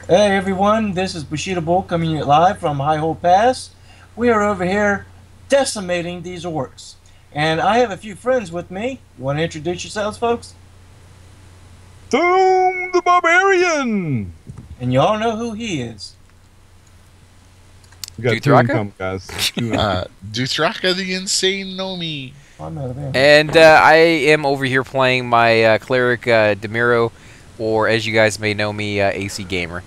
Hey everyone, this is Bushido Bull coming live from Highpass. We are over here decimating these orcs. And I have a few friends with me. You want to introduce yourselves, folks? Doom the Barbarian! And you all know who he is. We got two Dothraka? income, guys. Dothraka the Insane Nomi. I'm out of there. And I am over here playing my Cleric Demiro, or as you guys may know me, AC Gamer.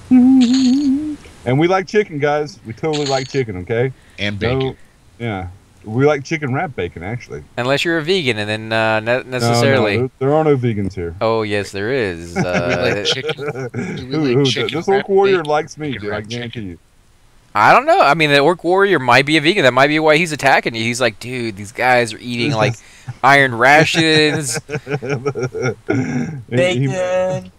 And we like chicken, guys. We totally like chicken, okay? And bacon. No, yeah. We like chicken wrap bacon, actually. Unless you're a vegan, and then not necessarily. No, there are no vegans here. Oh, yes, there is. We like chicken. Do we like chicken This orc wrap warrior bacon? likes meat, Chicken dude. I wrap guarantee chicken. you. I don't know. I mean, the Orc Warrior might be a vegan. That might be why he's attacking you. He's like, dude, these guys are eating, like, iron rations, Bacon!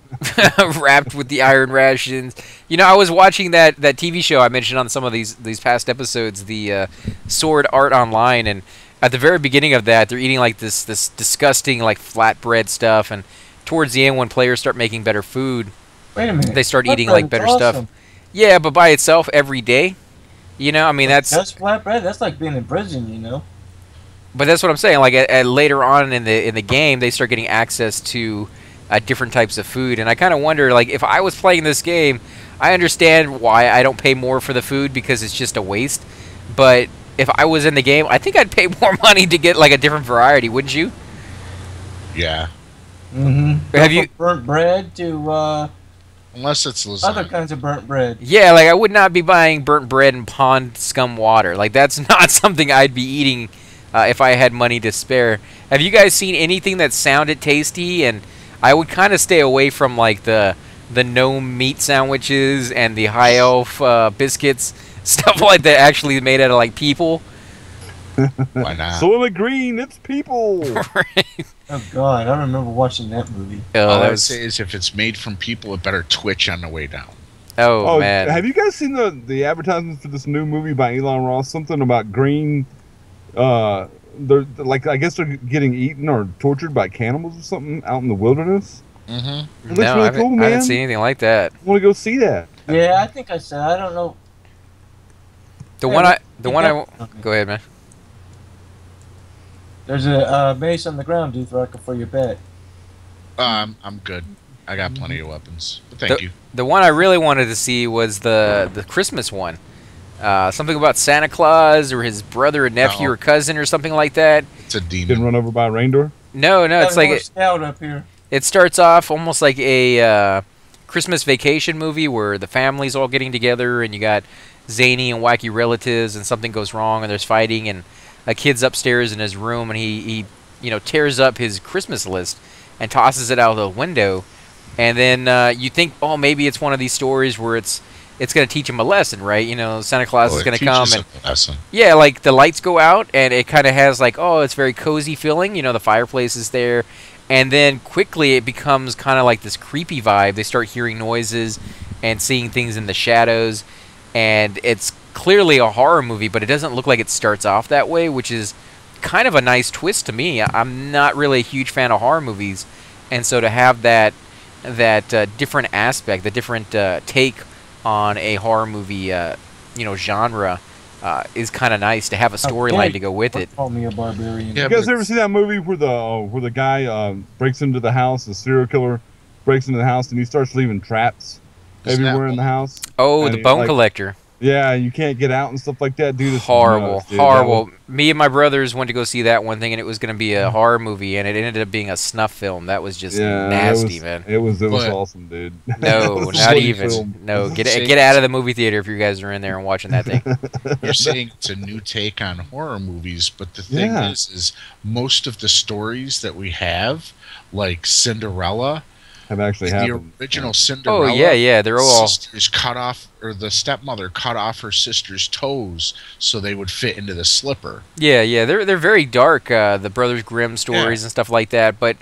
wrapped with the iron rations. You know, I was watching that TV show I mentioned on some of these past episodes, the Sword Art Online, and at the very beginning of that, they're eating like this disgusting like flatbread stuff, and towards the end, when players start making better food, Wait a minute. they start eating Flatbread like is better awesome. stuff. Yeah, but by itself every day, you know, I mean That's flatbread. That's like being in prison, you know? But that's what I'm saying. Like at later on in the game, they start getting access to different types of food, and I kind of wonder, like, if I was playing this game, I understand why I don't pay more for the food because it's just a waste. But if I was in the game, I think I'd pay more money to get like a different variety, wouldn't you? Yeah. Mm-hmm. Have you- burnt bread to Unless it's other lasagna. kinds of burnt bread? Yeah, like I would not be buying burnt bread and pond scum water. Like that's not something I'd be eating if I had money to spare. Have you guys seen anything that sounded tasty? And I would kind of stay away from like the gnome meat sandwiches and the high elf biscuits, stuff like that actually made out of like people. Why not? Soylent Green, it's people. Oh god, I remember watching that movie. All that I would was, say is if it's made from people, it better twitch on the way down. oh man. Have you guys seen the advertisements for this new movie by Elon Ross? Something about green. They're like, I guess they're getting eaten or tortured by cannibals or something out in the wilderness. Mm-hmm. It looks No, really I cool, haven't, man. I haven't seen anything like that. I want to go see that. Yeah, I think I said. I don't know. The Yeah, one I, Okay. go ahead, man. There's a base on the ground, Dothraka, for your bet. I'm good. I got plenty of weapons. But thank you. The one I really wanted to see was the Christmas one. Something about Santa Claus or his brother or nephew No. or cousin or something like that. It's a Getting demon. run over by a reindeer. No, it's Got like another scout up here. it starts off almost like a Christmas vacation movie where the family's all getting together and you got zany and wacky relatives and something goes wrong and there's fighting and a kid's upstairs in his room and he tears up his Christmas list and tosses it out the window, and then you think, oh, maybe it's one of these stories where it's going to teach him a lesson, right? You know, Santa Claus is it going to come teaches and a lesson. yeah, like the lights go out and it kind of has like, oh, it's very cozy feeling. You know, the fireplace is there. And then quickly it becomes kind of like this creepy vibe. They start hearing noises and seeing things in the shadows. And it's clearly a horror movie, but it doesn't look like it starts off that way, which is kind of a nice twist to me. I'm not really a huge fan of horror movies. And so to have that different aspect, the different take on a horror movie, genre, is kind of nice to have a storyline to go with it. Call me a barbarian. Yeah, You guys but ever see that movie where the guy breaks into the house, the serial killer breaks into the house, and he starts leaving traps Isn't that everywhere in the one? house? Oh, And the he, Bone like, Collector. Yeah, you can't get out and stuff like that, dude. It's Horrible, nuts, dude. horrible. Me and my brothers went to go see that one thing, and it was going to be a horror movie, and it ended up being a snuff film. That was just nasty, man. It was But- awesome, dude. No, It was a not funny even. film. No, See, get out of the movie theater if you guys are in there and watching that thing. You're saying it's a new take on horror movies, but the thing Yeah. is most of the stories that we have, like Cinderella, Have actually the happened. original Oh Cinderella. yeah, they're all. Sisters cut off, or the stepmother cut off her sister's toes so they would fit into the slipper. Yeah, they're very dark. The Brothers Grimm stories and stuff like that. But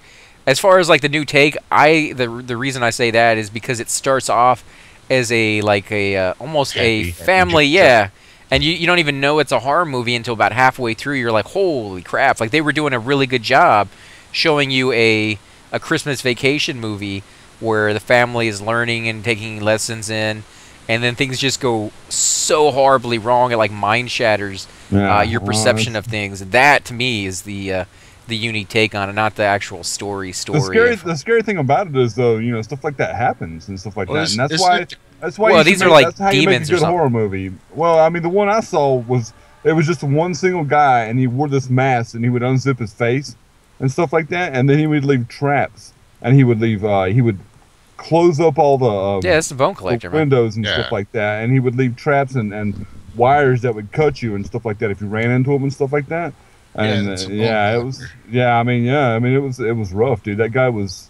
as far as like the new take, the reason I say that is because it starts off as almost a Happy family, Jack. yeah. And you don't even know it's a horror movie until about halfway through. You're like, holy crap! Like they were doing a really good job showing you a Christmas vacation movie where the family is learning and taking lessons in, and then things just go so horribly wrong. It like mind shatters your perception of things. That to me is the unique take on it, not the actual story. The scary thing about it is though, you know, stuff like that happens and stuff like that, and that's why. That's why. Well, these are like that's how demons you make a or good horror movie. Well, I mean, the one I saw was just one single guy, and he wore this mask, and he would unzip his face and stuff like that, and then he would leave traps, and he would close up all the it's the bone collector, the windows and stuff like that, and he would leave traps and wires that would cut you and stuff like that if you ran into them and stuff like that. And it was rough, dude. That guy was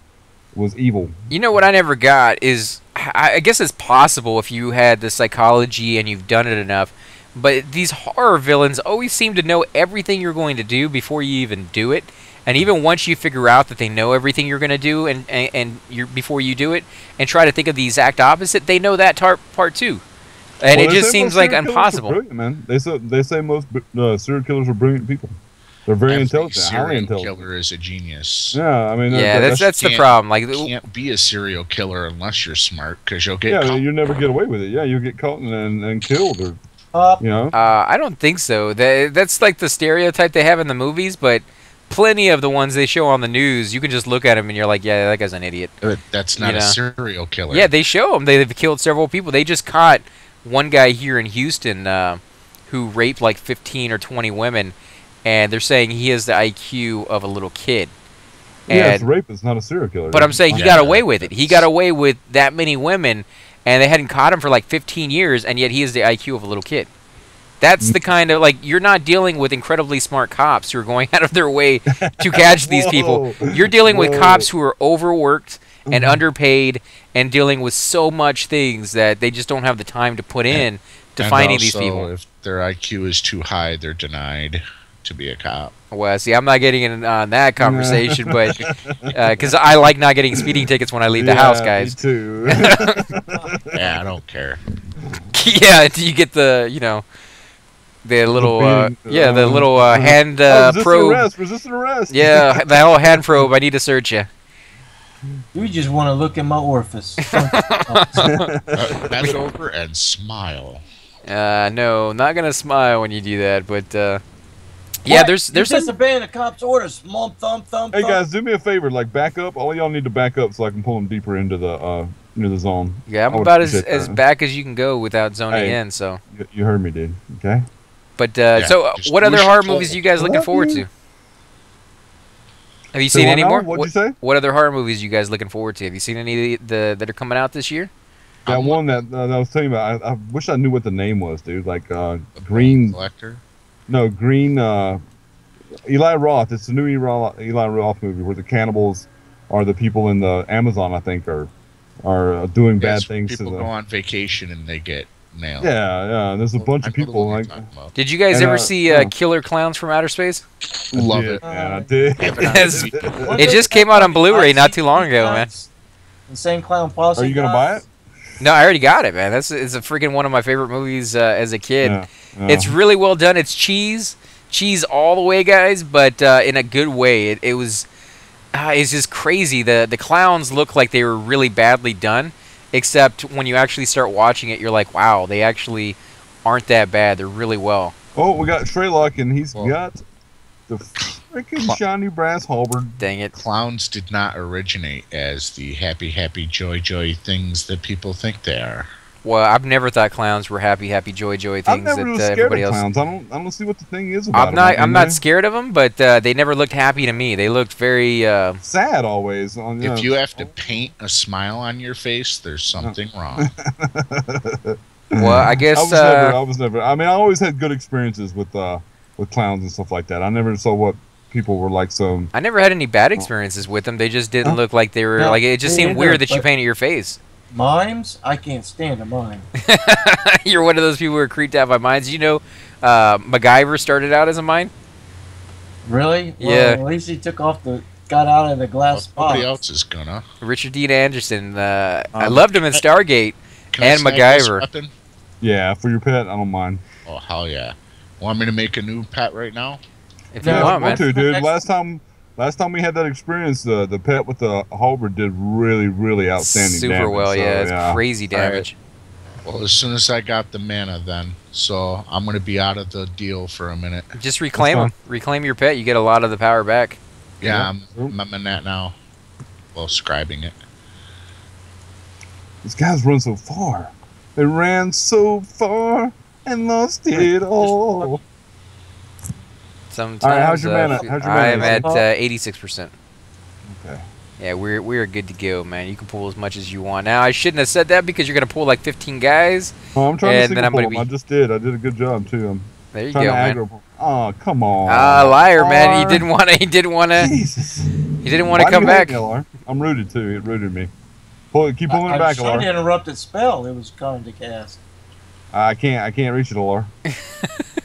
evil. You know what I never got is, I guess it's possible if you had the psychology and you've done it enough, but these horror villains always seem to know everything you're going to do before you even do it. And even once you figure out that they know everything you're going to do and before you do it and try to think of the exact opposite, they know that part too. And it just seems like impossible. Man. They say most serial killers are brilliant people. They're very intelligent, highly intelligent. Killer is a genius. Yeah, I mean, that's the problem. Like, you can't be a serial killer unless you're smart, because you'll get caught. Yeah, you never get away with it. Yeah, you'll get caught and killed, or you know. I don't think so. That's like the stereotype they have in the movies, but plenty of the ones they show on the news, you can just look at him and you're like, yeah, that guy's an idiot. That's not a serial killer. Yeah, they show them. They've killed several people. They just caught one guy here in Houston who raped like 15 or 20 women. And they're saying he has the IQ of a little kid. Yeah, it's rape. It's not a serial killer. But I'm saying he got away with it. He got away with that many women, and they hadn't caught him for like 15 years, and yet he has the IQ of a little kid. That's the kind of, like, you're not dealing with incredibly smart cops who are going out of their way to catch these people. You're dealing with cops who are overworked and underpaid and dealing with so much things that they just don't have the time to put in to finding these people. If their IQ is too high, they're denied to be a cop. Well, see, I'm not getting in on that conversation, but because I like not getting speeding tickets when I leave the house, guys. Me too. Yeah, I don't care. Yeah, do you get the the little the little hand probe? Resistant arrest. Yeah, the whole hand probe. I need to search you. You just want to look at my orifice. Bend over and smile. No, not gonna smile when you do that, but. Yeah, there's disobeying the cops' orders. Mom, thumb. Hey guys, do me a favor. Like, back up. All y'all need to back up so I can pull them deeper into the zone. Yeah, I'm about as back as you can go without zoning in. So you heard me, dude. Okay. But so, what other horror movies are you guys looking forward to? Have you seen any more? What'd you say? What other horror movies are you guys looking forward to? Have you seen any that are coming out this year? That one that I was telling you about. I wish I knew what the name was, dude. Like Green Collector. No, Green. Eli Roth. It's the new Eli Roth movie where the cannibals are the people in the Amazon. I think are doing bad things. People go on vacation and they get nailed. Yeah. There's a bunch of people like. Did you guys ever see Killer Clowns from Outer Space? Love it. Yeah, I did. It just came out on Blu-ray not too long ago, man. Insane Clown Posse. Are you gonna buy it? No, I already got it, man. It's a freaking one of my favorite movies as a kid. Yeah. It's really well done. It's cheese all the way, guys, but in a good way. It's just crazy. The clowns look like they were really badly done, except when you actually start watching it, you're like, wow, they actually aren't that bad. They're really well. Oh, we got Shreylock, and he's got the freaking shiny brass halberd. Dang it. Clowns did not originate as the happy, joy things that people think they are. Well, I've never thought clowns were happy, joy things I'm never that scared everybody of else. clowns. I don't see what the thing is about them. I'm not scared of them, but they never looked happy to me. They looked very sad always. If you have to paint a smile on your face, there's something wrong. Well, I guess I was never. I mean, I always had good experiences with clowns and stuff like that. I never saw what people were like. So I never had any bad experiences with them. They just didn't look like they were like. It just seemed weird that you painted your face. Mimes? I can't stand a mime. You're one of those people who are creeped out by mines. You know, MacGyver started out as a mime. Really? Well, Yeah. At least he got out of the glass box. Nobody else is gonna. Richard Dean Anderson. I loved him in Stargate Can I and snag this MacGyver. weapon? yeah, for your pet, I don't mind. Oh hell yeah! Want me to make a new pet right now? If you Yeah, want, I want man. to, dude. Last time Last time we had that experience, the pet with the halberd did really outstanding Super damage. well, So, yeah. It's crazy damage. Well, as soon as I got the mana, then, so I'm gonna be out of the deal for a minute. Just reclaim them. Reclaim your pet. You get a lot of the power back. Yeah, I'm in that now. Well, scribing it. These guys run so far. They ran so far and lost it all. Sometimes. All right, how's your mana? I'm at 86%. Okay. Yeah, we're good to go, man. You can pull as much as you want. Now, I shouldn't have said that because you're gonna pull like 15 guys. Oh, I'm trying to And single then I'm pull gonna them. be- I just did. I did a good job too. I'm There you trying go, to man. aggro pull. Oh, come on. Liar, man. He didn't want to. He didn't want to. Jesus. He didn't want to Why do come you hate back. me, LR? I'm rooted too. It rooted me. Keep pulling it I back, was trying to LR. interrupt its spell. It was trying to cast. I can't reach it, LR.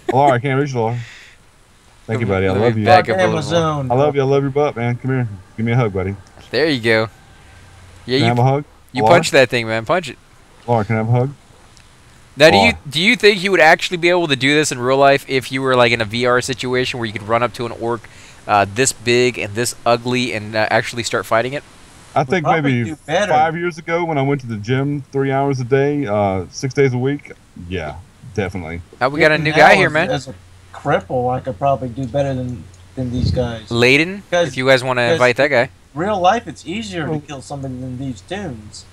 LR, I can't reach it, LR. Thank you, buddy. I Let me love you. back up a little more. Amazon. I love you. I love your butt, man. Come here. Give me a hug, buddy. There you go. Yeah, Can I have a hug? you LR? punch that thing, man. Punch it. LR, can I have a hug? Now, Or- do you think you would actually be able to do this in real life if you were like in a VR situation where you could run up to an orc this big and this ugly and actually start fighting it? I think probably maybe do better. 5 years ago when I went to the gym 3 hours a day, 6 days a week. Yeah, definitely. We got a Even new now, guy here, man. As a cripple, I could probably do better than these guys. Layden, Because- if you guys want to because- invite that guy. Real life, it's easier Well- to kill somebody than these tunes.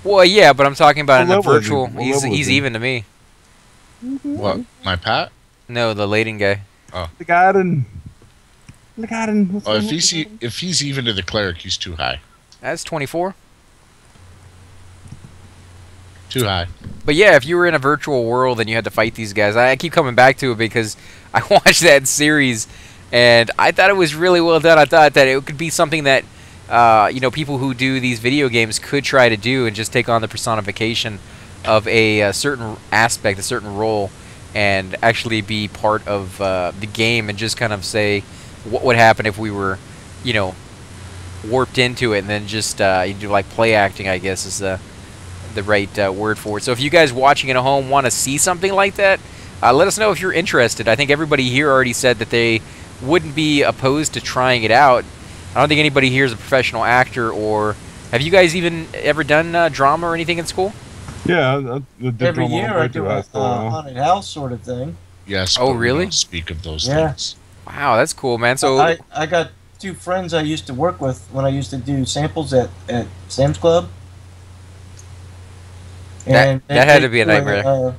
Well, yeah, but I'm talking about in What the level is he? virtual. What He's level is he's he? even to me. What? My pat? No, the Layden guy. The garden. The garden. Oh, if he's even to the cleric, he's too high. That's 24. Too high. But yeah, if you were in a virtual world and you had to fight these guys, I keep coming back to it because I watched that series and I thought it was really well done. I thought that it could be something that people who do these video games could try to do and just take on the personification of a certain aspect, a certain role, and actually be part of the game and just kind of say what would happen if we were, warped into it and then just you do like play acting, I guess is the right word for it. So if you guys watching at home want to see something like that, let us know if you're interested. I think everybody here already said that they wouldn't be opposed to trying it out. I don't think anybody here is a professional actor. Or have you guys even ever done drama or anything in school? Yeah, I did Every drama year way I too do high a school, yeah. haunted house sort of thing. Yes. Oh, but we really? don't speak of those Yeah. things. Wow, that's cool, man. So I got two friends I used to work with when I used to do samples at Sam's Club. That had to be a they do nightmare.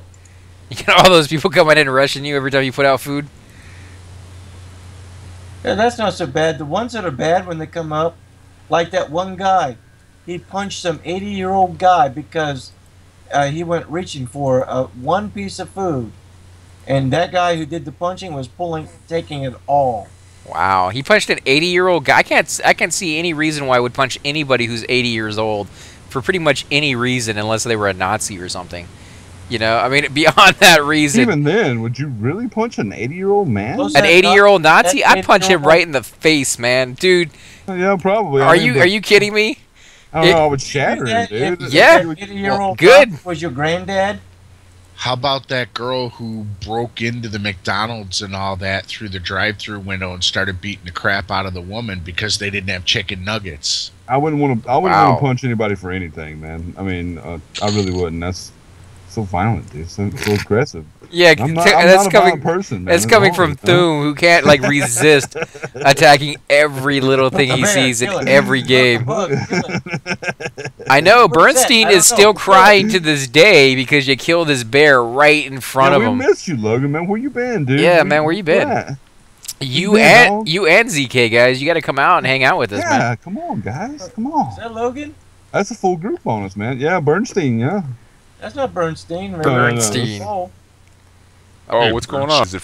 you get all those people coming in and rushing you every time you put out food. Yeah, that's not so bad. The ones that are bad when they come up, like that one guy, he punched some 80-year-old guy because he went reaching for one piece of food, and that guy who did the punching was taking it all. Wow, he punched an 80-year-old guy. I can't see any reason why I would punch anybody who's 80 years old for pretty much any reason unless they were a Nazi or something. I mean, beyond that reason. Even then, would you really punch an 80-year-old man? Those- An 80-year-old Nazi? that I'd punch him 80-year-old right in the face, man. Dude, Yeah, probably. are you kidding me? I don't know. I would shatter him, If dude. Yeah. 80-year-old Good. was your granddad. How about that girl who broke into the McDonald's and all that through the drive-through window and started beating the crap out of the woman because they didn't have chicken nuggets? I wouldn't want to. I wouldn't Wow. want to punch anybody for anything, man. I mean, I really wouldn't. That's so violent, dude. So aggressive. Yeah, I'm not that's a coming. violent person, man. That's It's coming hard, from man. Thum, who can't like resist attacking every little thing he Man, sees in kill it. every game. Bug, kill it. I know Where's that? Bernstein I is don't still know. crying to this day because you killed his bear right in front Yeah, of we him. missed you, Logan, man. Where you been, dude? Yeah, man, where you been? at? You Yeah, and dog. you and ZK guys, you got to come out and hang out with us, man. Yeah, come on, guys. Come on. Is that Logan? That's a full group on us, man. Yeah, Bernstein, yeah. That's not Bernstein. no, Bernstein. Oh, Oh, Hey, what's going on? Bruce. Is it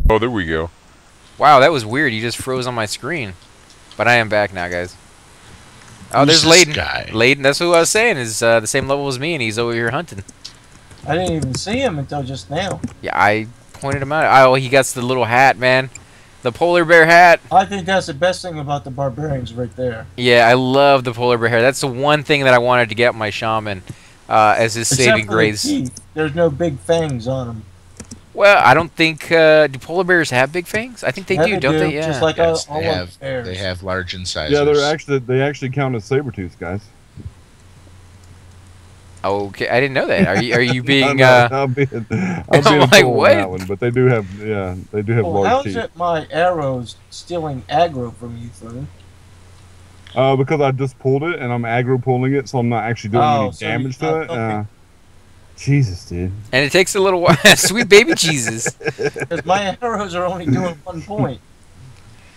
oh, there we go. Wow, that was weird. You just froze on my screen. But I am back now, guys. Oh, Who's there's this Layden. guy? Layden, that's who I was saying, is the same level as me, and he's over here hunting. I didn't even see him until just now. Yeah, I pointed him out. Oh, he got the little hat, man. The polar bear hat. I think that's the best thing about the barbarians right there. Yeah, I love the polar bear hair. That's the one thing that I wanted to get my shaman as his Except saving for the grace. teeth. there's no big fangs on them. Well, I don't think do polar bears have big fangs? I think they Yeah, do, don't they? Yeah. Just like Yes, all of bears. they have large incisors. Yeah, they actually count as saber-tooth guys. Okay, I didn't know that. Are you being? I'm being I'm like, full what? on that one, but they do have Well, large how's teeth. it my arrows stealing aggro from you, Fern? Because I just pulled it and I'm aggro pulling it, so I'm not actually doing any so damage you're to not it. Jesus, dude. And it takes a little while. Sweet baby Jesus. Because my arrows are only doing 1 point.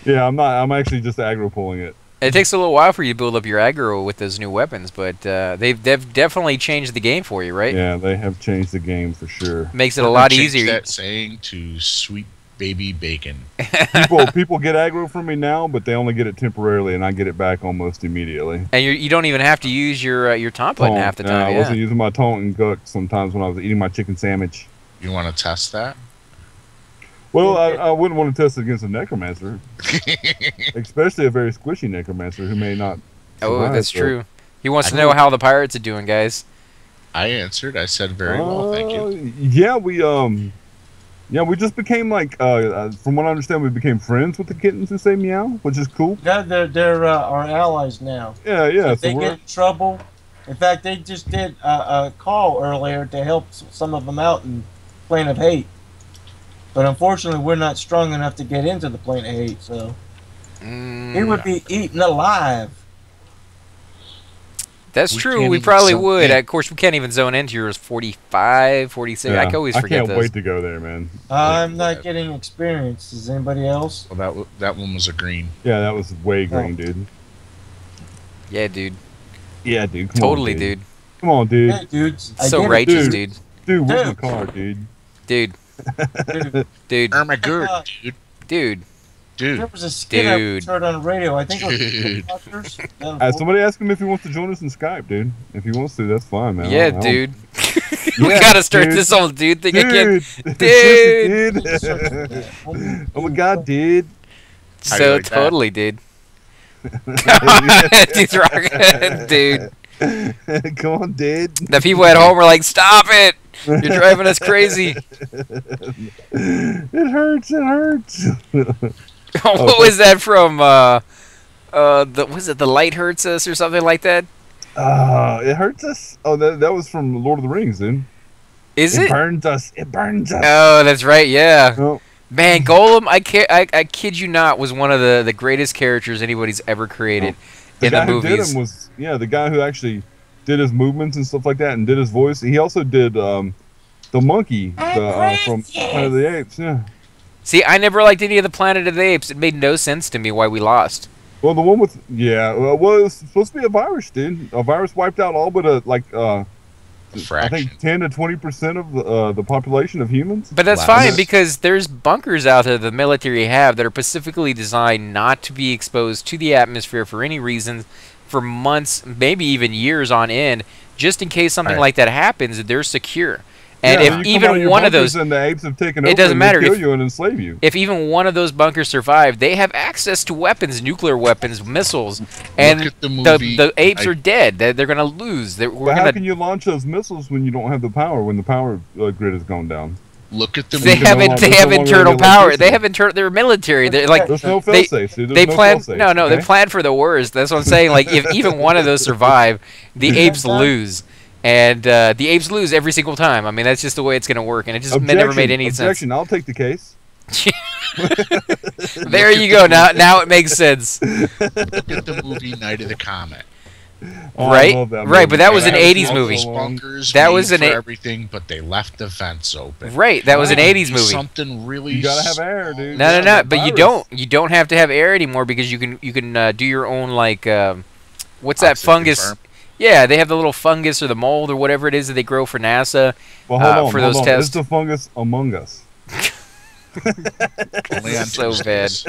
Yeah, I'm not. I'm actually just aggro pulling it. It takes a little while for you to build up your aggro with those new weapons, but they've definitely changed the game for you, right? Yeah, they have changed the game for sure. Makes it a lot Change easier. that saying to sweet baby bacon. People get aggro from me now, but they only get it temporarily, and I get it back almost immediately. And you don't even have to use your taunt button half the time. I wasn't using my taunt and cook sometimes when I was eating my chicken sandwich. You want to test that? Well, I wouldn't want to test it against a necromancer, especially a very squishy necromancer who may not. Oh, survive, that's so- true. He wants to know how the pirates are doing, guys. I answered. I said very well, thank you. Yeah, we just became like, from what I understand, we became friends with the kittens who say meow, which is cool. Yeah, they're our allies now. Yeah. If they So get in trouble. In fact, they just did a call earlier to help some of them out in Plane of Hate. But unfortunately, we're not strong enough to get into the Plane of Hate, so he would be eaten alive. That's We true. can't We even probably zone would. in. Of course, we can't even zone into yours 45, 46. I can always forget can't those. wait to go there, man. I'm not getting experience. Is anybody else? Well, that one was a green. Yeah, that was way green, dude. Yeah, dude. Yeah, dude. Come Totally, on, dude. Come on, dude. Hey, dudes. I So get it. righteous, Dude. dude. Dude, where's my Dude. car, dude? Dude. Dude, Dude. Oh my god, Uh, dude. Dude. there Dude. was a skit I Dude. heard on the radio. I think it was Dude. Ghostbusters. Somebody ask him if he wants to join us in Skype, dude. If he wants to, that's fine, man. Yeah, I don't- dude. We Yeah, gotta start dude. this whole dude thing again. Dude. Dude. Dude. Oh my god, dude. How do you So like that? totally, dude. Dude's rocking, dude. Come on, dude. The people at home are like, "Stop it! You're driving us crazy." It hurts. It hurts. What was that from? Was it the light hurts us or something like that? It hurts us. Oh, that was from Lord of the Rings, dude. Is It it? burns us. It burns us. Oh, that's right. Yeah. Oh, Man, Golem, I kid you not, was one of the greatest characters anybody's ever created in the guy who did movies. him was the guy who actually did his movements and stuff like that and did his voice. He also did the monkey from Planet of the Apes. Yeah. See, I never liked any of the Planet of the Apes. It made no sense to me why we lost. Well, the one with well, it was supposed to be a virus, dude. A virus wiped out all but I Fraction. think 10 to 20% of the population of humans. But that's Wow. fine because there's bunkers out there the military have that are specifically designed not to be exposed to the atmosphere for any reason for months, maybe even years on end, just in case something Right. like that happens. They're secure. And Yeah, if you come out even your one of bunkers those, and the apes have taken it over doesn't and matter they kill if- you and enslave you. if even one of those bunkers survive, they have access to weapons, nuclear weapons, missiles, and Look at the movie. the apes are dead. They're gonna lose. We're But how gonna. can you launch those missiles when you don't have the power? When the power grid has gone down? Look at the They movie. can no have longer- they there's have no longer internal any power. They electricity. have internal. They're military. They're like There's no they- fail-safes, dude. There's they no plan. fail-safes, No, they okay? plan for the worst. That's what I'm saying. Like if even one of those survive, the apes lose, and the apes lose every single time. I mean that's just the way it's gonna work, and it just never made any Objection. I'll take the case. sense. There you go. Now it makes sense. Look at the movie Night of the Comet. Oh, I Right? love that Right, but movie. that was an I 80s love movie. so long. Bunkers That made was an for eight- everything, but they left the vents open. Right. That was an Wow. 80s movie. Something really. You gotta have air, dude. No, Yeah, the but you virus. don't have to have air anymore because you can do your own like what's that Oxygen fungus? farm. Yeah, they have the little fungus or the mold or whatever it is that they grow for NASA. Well, hold for on, those hold on. tests. It's the fungus among us. Only on So Tuesdays.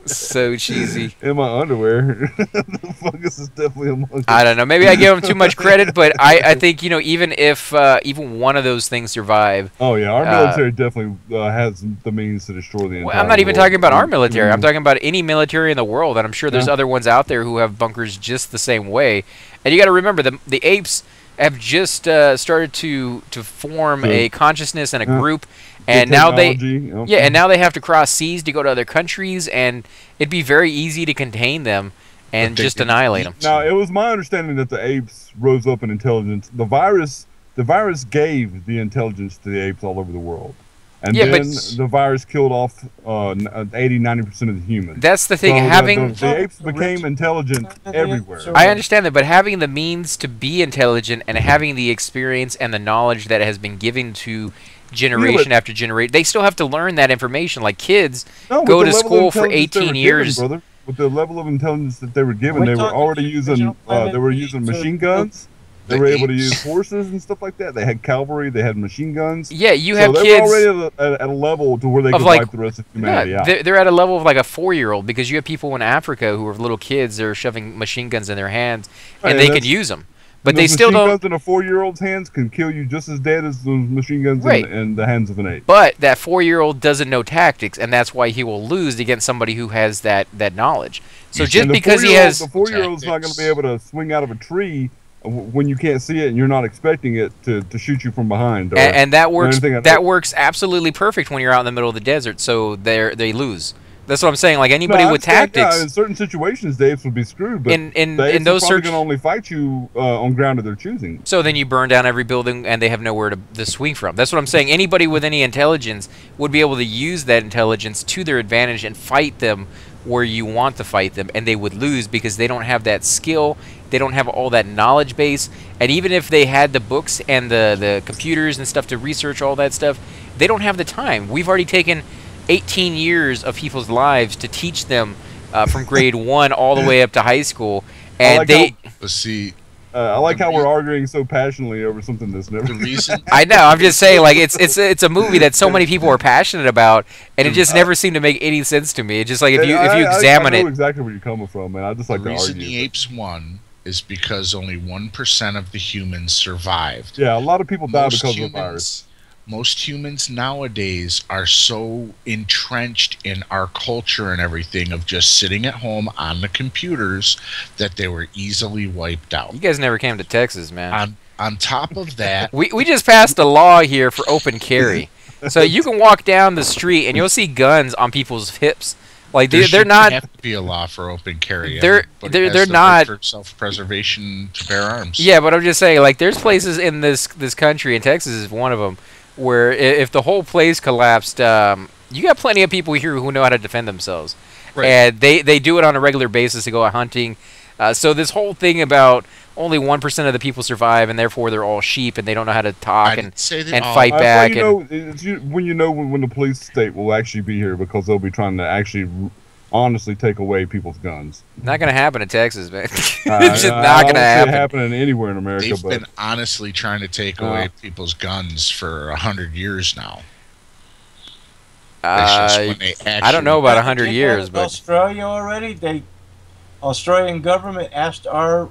So cheesy. In my underwear. The fungus is definitely among us. I don't know. Maybe I give them too much credit, but I think even if even one of those things survive. Oh yeah, our military definitely has the means to destroy the entire Well, I'm not even world. talking about our military. I'm Mm. talking about any military in the world, and I'm sure there's Yeah. other ones out there who have bunkers just the same way. And you got to remember the apes. have just started to form a consciousness and a group, Good and now they technology, okay. yeah, and now they have to cross seas to go to other countries, and it'd be very easy to contain them and But they just can annihilate them. Now, it was my understanding that the apes rose up in intelligence. The virus gave the intelligence to the apes all over the world. And Yeah, but- then the virus killed off 80-90% of the humans. That's the thing. So Having the apes became intelligent everywhere. I understand that, but having the means to be intelligent and having the experience and the knowledge that has been given to generation after generation, they still have to learn that information. Like kids No, with go the to level of school for intelligence they 18 were years. given, brother, with the level of intelligence that they were given, We're they were talking already the using original planet they were apes using to- machine guns. They the were able to apes. use horses and stuff like that. They had cavalry. They had machine guns. Yeah, you So have they kids. were already at a level to where they Of, could like, wipe the rest of Yeah, humanity out. they're at a level of like a 4-year-old, because you have people in Africa who are little kids. They're shoving machine guns in their hands, Right, and and they can that's- use them, but And they those still machine don't. guns in a 4-year-old's hands can kill you just as dead as those machine guns Right. in the hands of an ape. But that 4-year-old doesn't know tactics, and that's why he will lose against somebody who has that knowledge. So And just And the because he 4-year-old has, the 4-year-old's not going to be able to swing out of a tree when you can't see it and you're not expecting it to shoot you from behind. Or, and that works. anything like That that. works absolutely perfect when you're out in the middle of the desert. So they lose. That's what I'm saying. Like No, anybody I with understand, tactics. yeah, in certain situations, the apes would be screwed. But In the apes those are probably search- going to only fight you on ground of their choosing. So then you burn down every building, and they have nowhere to swing from. That's what I'm saying. Anybody with any intelligence would be able to use that intelligence to their advantage and fight them where you want to fight them, and they would lose because they don't have that skill. They don't have all that knowledge base. And even if they had the books and the computers and stuff to research all that stuff, they don't have the time. We've already taken 18 years of people's lives to teach them from grade 1 all the way up to high school. And like they... But see, I like how we're arguing so passionately over something that's never. the reason I know. I'm just saying, like it's a movie that so many people are passionate about, and it just never seemed to make any sense to me. It's just like if you examine I know it, exactly where you're coming from, man. I just like the to reason argue. the apes won is because only 1% of the humans survived. Yeah, a lot of people die because of the virus. Most humans nowadays are so entrenched in our culture and everything of just sitting at home on the computers that they were easily wiped out. you guys never came to Texas, man. On top of that, We just passed a law here for open carry, so you can walk down the street and you'll see guns on people's hips. Like there they're shouldn't not. have to be a law for open carry. They're- Everybody they're has the not- right for self-preservation to bear arms. Yeah, but I'm just saying, like, there's places in this country, and Texas is one of them, where if the whole place collapsed, you got plenty of people here who know how to defend themselves, Right. and they do it on a regular basis to go out hunting. So this whole thing about only 1% of the people survive, and therefore they're all sheep, and they don't know how to talk I and didn't say that and all- fight Well, back. you know, when the police state will actually be here because they'll be trying to actually honestly take away people's guns. Not gonna happen in Texas, man. it's just I not don't gonna see it happen. happening anywhere in America. They've But been honestly trying to take away people's guns for 100 years now. It's just when they I don't know actually- about 100 years, but Australia already, Australian government asked our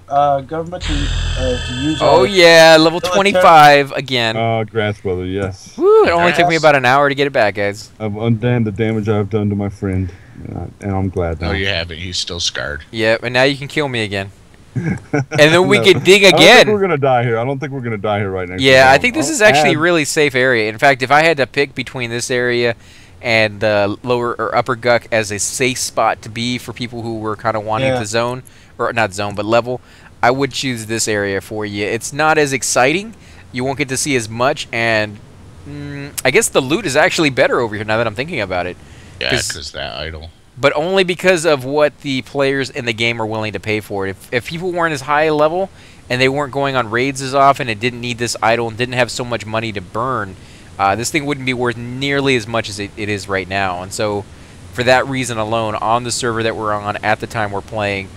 government to use. oh our yeah, level military- 25 again. Grass brother, yes, Woo, it only took me Grass. about an hour to get it back, guys. I've undone the damage I've done to my friend, and I'm glad. No, now. you haven't. He's still scarred. Yeah, and now you can kill me again. And then we No. can dig I don't think we're again. gonna die here. I don't think we're gonna die here right now. Yeah, I think this is actually a really safe area. In fact, if I had to pick between this area and the lower or upper Guck as a safe spot to be for people who were kind of wanting Yeah. to zone, or not zone, but level, I would choose this area for you. It's not as exciting. You won't get to see as much, and I guess the loot is actually better over here now that I'm thinking about it. Yeah, 'Cause- because that idol. But only because of what the players in the game are willing to pay for it. If people weren't as high a level and they weren't going on raids as often and didn't need this idol and didn't have so much money to burn, this thing wouldn't be worth nearly as much as it is right now. And so for that reason alone, on the server that we're on at the time we're playing,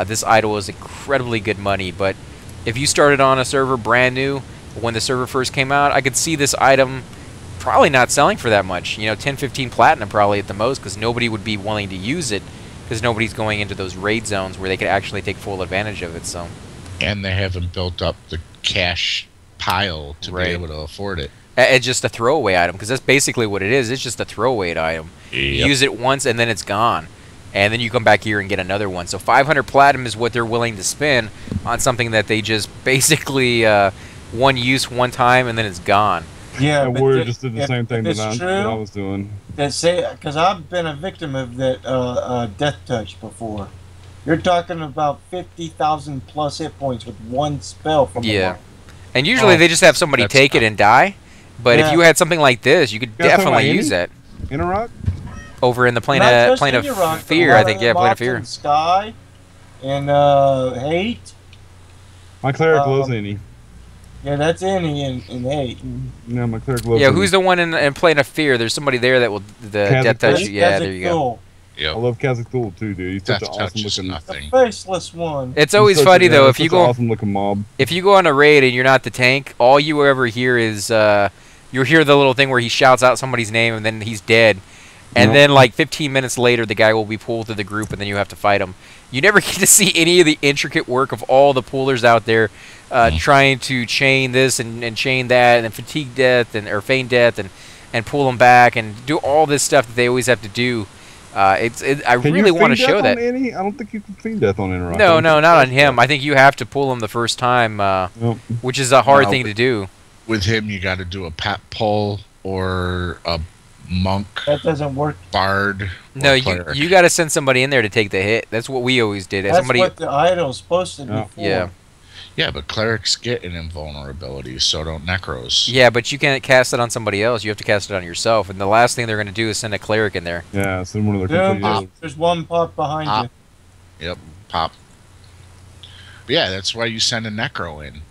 this idol is incredibly good money. But if you started on a server brand new, when the server first came out, I could see this item probably not selling for that much. 10, 15 platinum probably at the most, because nobody would be willing to use it, because nobody's going into those raid zones where they could actually take full advantage of it. So And they haven't built up the cash pile to Right. be able to afford it. it's just a throwaway item, because that's basically what it is. It's just a throwaway item. You Yep. use it once and then it's gone. and then you come back here and get another one. So 500 platinum is what they're willing to spend on something that they just basically one use one time and then it's gone. Yeah, And but Warrior just did the same thing it's that I was doing. Because I've been a victim of that death touch before. You're talking about 50,000 plus hit points with one spell from the mark. And usually they just have somebody take it and die. But if you had something like this, you could definitely use that. Interrock? Over in the plane of fear, I think. Yeah, plane of fear. Sky and hate. My cleric loves any. Yeah, that's any in hate. Yeah, my cleric loves. Yeah, who's the one in plane of fear? There's somebody there that will death touch you. Yeah, there you go. Yep. I love Kazakh Thul too, dude. He's such an awesome looking. The faceless one. It's always funny though if you go awesome looking mob. If you go on a raid and you're not the tank, all you ever hear is you hear the little thing where he shouts out somebody's name and then he's dead. And then like 15 minutes later the guy will be pulled to the group and then you have to fight him. You never get to see any of the intricate work of all the pullers out there trying to chain this and chain that and fatigue death or feign death and pull them back and do all this stuff that they always have to do. I really want to show that. I don't think you can feign death on Interrock. No, not on him. I think you have to pull him the first time, which is a hard thing to do. With him, you got to do a pat pull or a monk. That doesn't work. Bard. No, you got to send somebody in there to take the hit. That's what we always did. That's what the idol's supposed to be for. Yeah. Yeah, but clerics get an invulnerability, so don't necros. Yeah, but you can't cast it on somebody else. You have to cast it on yourself. And the last thing they're going to do is send a cleric in there. Yeah, send one of their complete. There's one pop behind you. Yep, pop. But yeah, that's why you send a necro in.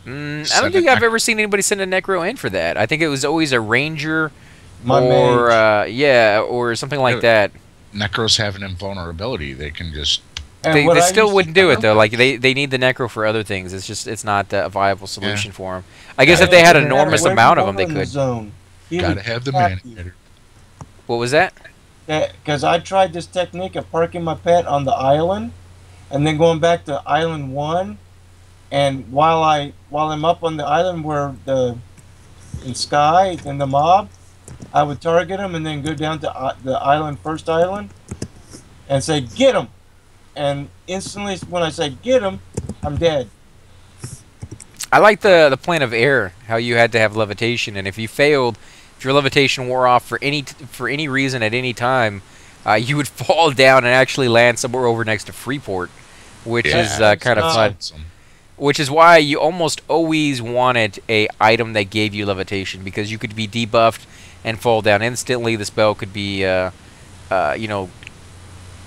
I don't think I've ever seen anybody send a necro in for that. I think it was always a ranger or something like that. Necros have an invulnerability. They can just... They still wouldn't do it though. Like they need the necro for other things. It's not a viable solution for them. I guess if they had an enormous amount of them, they could. Gotta have the man. What was that? Because I tried this technique of parking my pet on the island, and then going back to island 1, and while I'm up on the island where in Sky and the mob, I would target them and then go down to the first island, and say get them. And instantly, when I say get him, I'm dead. I like the plane of air, how you had to have levitation, and if you failed, if your levitation wore off for any reason at any time, you would fall down and actually land somewhere over next to Freeport, which is kind of fun. Awesome. Which is why you almost always wanted a item that gave you levitation, because you could be debuffed and fall down instantly. The spell could be,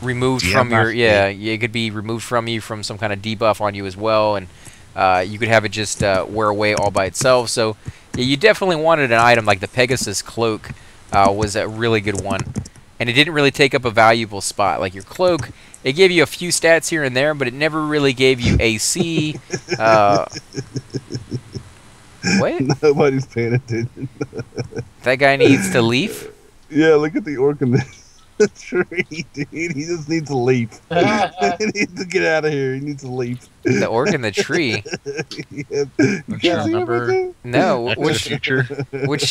removed from your it could be removed from you from some kind of debuff on you as well, and you could have it just wear away all by itself. So yeah, you definitely wanted an item like the Pegasus cloak was a really good one, and it didn't really take up a valuable spot. Like your cloak, it gave you a few stats here and there, but it never really gave you AC. What? Nobody's paying attention. That guy needs to leave. Yeah, look at the orc in this. The tree, dude. He just needs to leap. He needs to get out of here. He needs to leap. The orc in the tree. Don't you remember? No. Which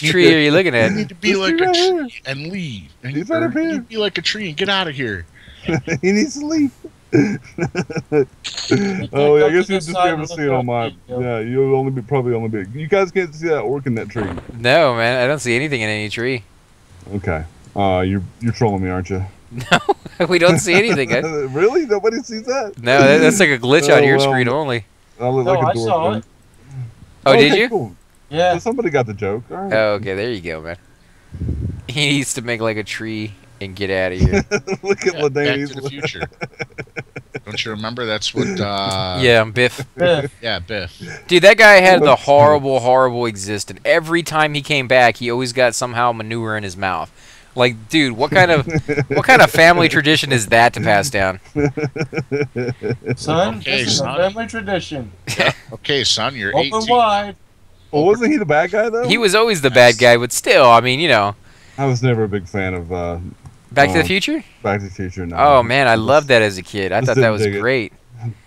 tree are you looking at? You need to be like a tree and leave. And you need to be like a tree and get out of here. He needs to leave. Oh, yeah, I guess you'll just be able to see it on my. Yeah, you'll probably only be. You guys can't see that orc in that tree. No, man, I don't see anything in any tree. Okay. You're trolling me, aren't you? No, we don't see anything. Really? Nobody sees that? No, that's like a glitch on your screen only. I look like a I saw it. Oh, did you? Cool. Yeah. So somebody got the joke. All right. Oh, okay, there you go, man. He needs to make like a tree and get out of here. Look at Back to the Future. Don't you remember? That's what... yeah, Biff. Yeah, Biff. Dude, that guy had the horrible existence. Every time he came back, he always got somehow manure in his mouth. Like, dude, what kind of family tradition is that to pass down? Son, this is a family tradition. Okay, son, you're Open 18. wide. Well, wasn't he the bad guy, though? He was always the bad guy, but still, I mean, you know. I was never a big fan of... Back to the Future? Back to the Future, no. Oh, man, I loved that as a kid. I thought that was great.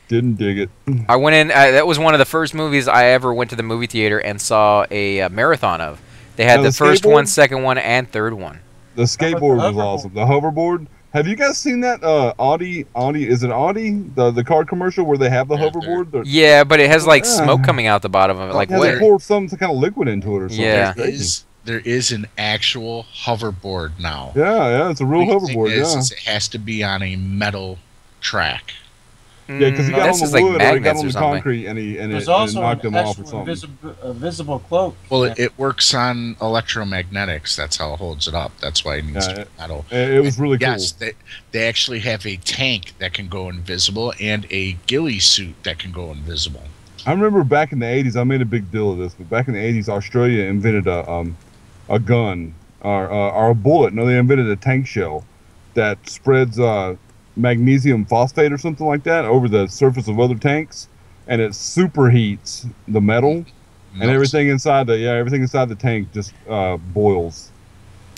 Didn't dig it. I went in... that was one of the first movies I ever went to the movie theater and saw a marathon of. They had the first one, second one, and third one. The skateboard was awesome. The hoverboard, Have you guys seen that Audi? Is it Audi? The car commercial where they have the Yeah, hoverboard? Yeah, but it has like Yeah. smoke coming out the bottom of it. Like Yeah, what? they pour some kind of liquid into it or something. Yeah. There is an actual hoverboard now. Yeah, it's a real The thing hoverboard. is it has to be on a metal track. Yeah, because he got That's on just the like wood or he got magnets on or the something. concrete and it There's also knocked an him off or actual something. visible cloak. Well, Yeah. it works on electromagnetics. That's how it holds it up. That's why it needs to be metal. It was really cool. Yes, they actually have a tank that can go invisible and a ghillie suit that can go invisible. I remember back in the 80s, I made a big deal of this, but back in the 80s, Australia invented a gun or a bullet. No, they invented a tank shell that spreads magnesium phosphate or something like that over the surface of other tanks, and it superheats the metal, and everything inside the tank just boils.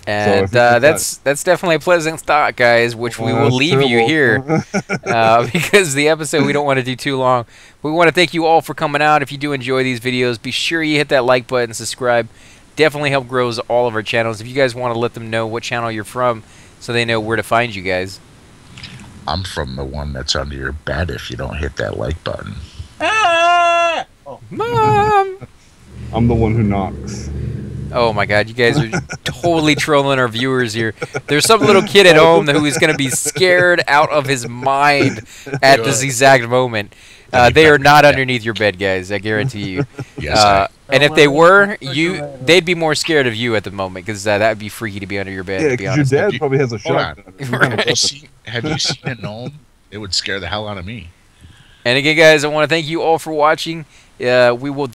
And So that's definitely a pleasant thought, guys, which we will that's leave you terrible. here because the episode we don't want to do too long. We want to thank you all for coming out. If you do enjoy these videos, be sure you hit that like button, subscribe. Definitely help grows all of our channels. If you guys want to let them know what channel you're from so they know where to find you guys. I'm from the one that's under your bed if you don't hit that like button. Ah! Oh. Mom! I'm the one who knocks. Oh my god, you guys are totally trolling our viewers here. There's some little kid at home who is going to be scared out of his mind at this exact moment. They are not underneath your bed, guys. I guarantee you. Yes, and if they were, they'd be more scared of you at the moment because that would be freaky to be under your bed. Yeah, to be because your honest. dad probably has a Hold shotgun. on. Some kind of weapon. Have you seen a gnome? It would scare the hell out of me. And again, guys, I want to thank you all for watching. We will